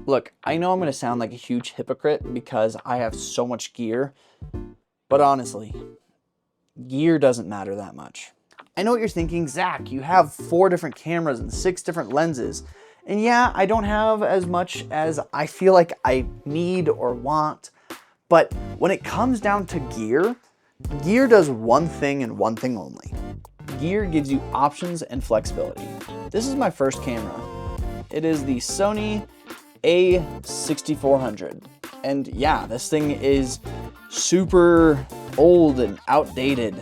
Look, I know I'm going to sound like a huge hypocrite because I have so much gear, but honestly, gear doesn't matter that much. I know what you're thinking, Zach, you have 4 different cameras and 6 different lenses. And yeah, I don't have as much as I feel like I need or want, but when it comes down to gear, gear does one thing and one thing only. Gear gives you options and flexibility. This is my first camera. It is the Sony A6400. And yeah, this thing is super old and outdated.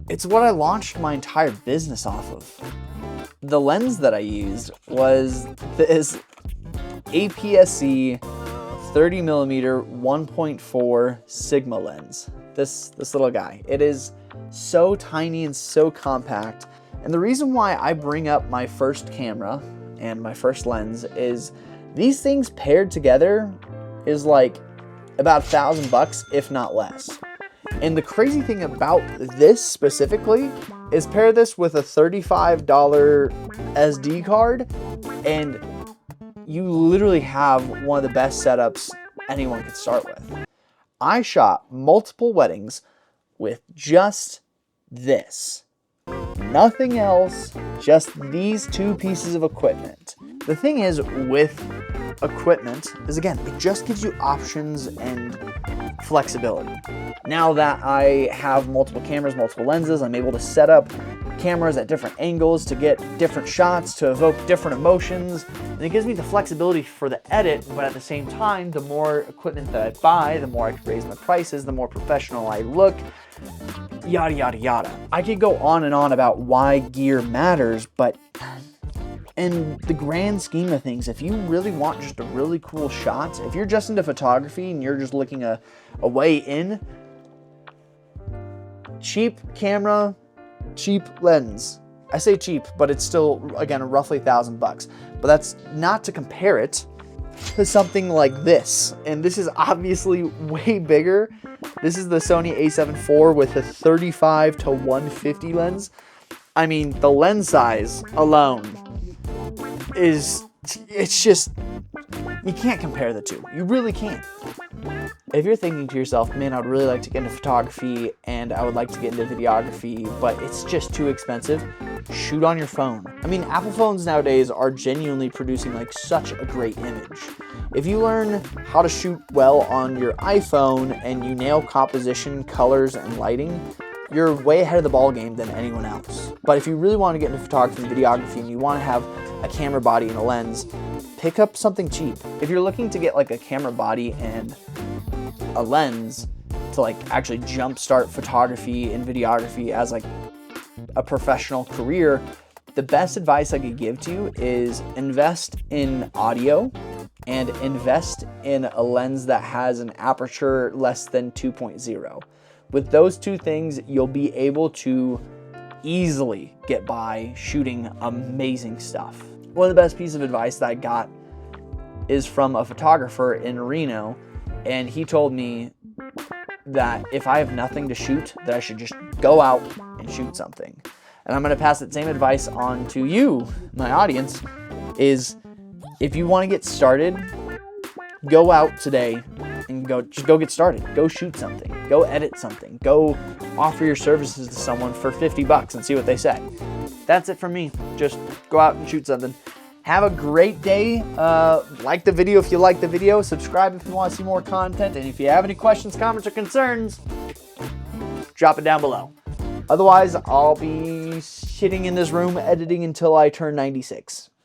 It's what I launched my entire business off of. The lens that I used was this APS-C 30mm 1.4 Sigma lens. This little guy. It is so tiny and so compact. And the reason why I bring up my first camera and my first lens is these things paired together is like about $1,000 if not less. And the crazy thing about this specifically is pair this with a $35 SD card and you literally have one of the best setups anyone could start with. I shot multiple weddings with just this. Nothing else, just these 2 pieces of equipment. The thing is with equipment is, again, it just gives you options and flexibility. Now that I have multiple cameras, multiple lenses, I'm able to set up cameras at different angles to get different shots, to evoke different emotions, and it gives me the flexibility for the edit, but at the same time, the more equipment that I buy, the more I can raise my prices, the more professional I look, yada, yada, yada. I could go on and on about why gear matters, but in the grand scheme of things, if you really want just a really cool shot, if you're just into photography and you're just looking a way in, cheap camera, cheap lens. I say cheap, but it's still, again, roughly $1,000. But that's not to compare it to something like this. And this is obviously way bigger. This is the Sony a7 IV with a 35 to 150 lens. I mean, the lens size alone it's just, you can't compare the two. You really can't. If you're thinking to yourself, man, I'd really like to get into photography and I would like to get into videography, but it's just too expensive, shoot on your phone. I mean, Apple phones nowadays are genuinely producing like such a great image. If you learn how to shoot well on your iPhone and you nail composition, colors, and lighting, you're way ahead of the ball game than anyone else. But if you really want to get into photography and videography and you want to have a camera body and a lens, pick up something cheap. If you're looking to get like a camera body and a lens to like actually jumpstart photography and videography as like a professional career, the best advice I could give to you is invest in audio and invest in a lens that has an aperture less than 2.0. With those 2 things, you'll be able to easily get by shooting amazing stuff. One of the best pieces of advice that I got is from a photographer in Reno, and he told me that if I have nothing to shoot, that I should just go out and shoot something. And I'm going to pass that same advice on to you, my audience, is if you want to get started, go out today and just go get started. Go shoot something. Go edit something. Go offer your services to someone for $50 and see what they say. That's it from me. Just go out and shoot something. Have a great day. Like the video if you like the video. Subscribe if you want to see more content. And if you have any questions, comments, or concerns, drop it down below. Otherwise, I'll be sitting in this room editing until I turn 96.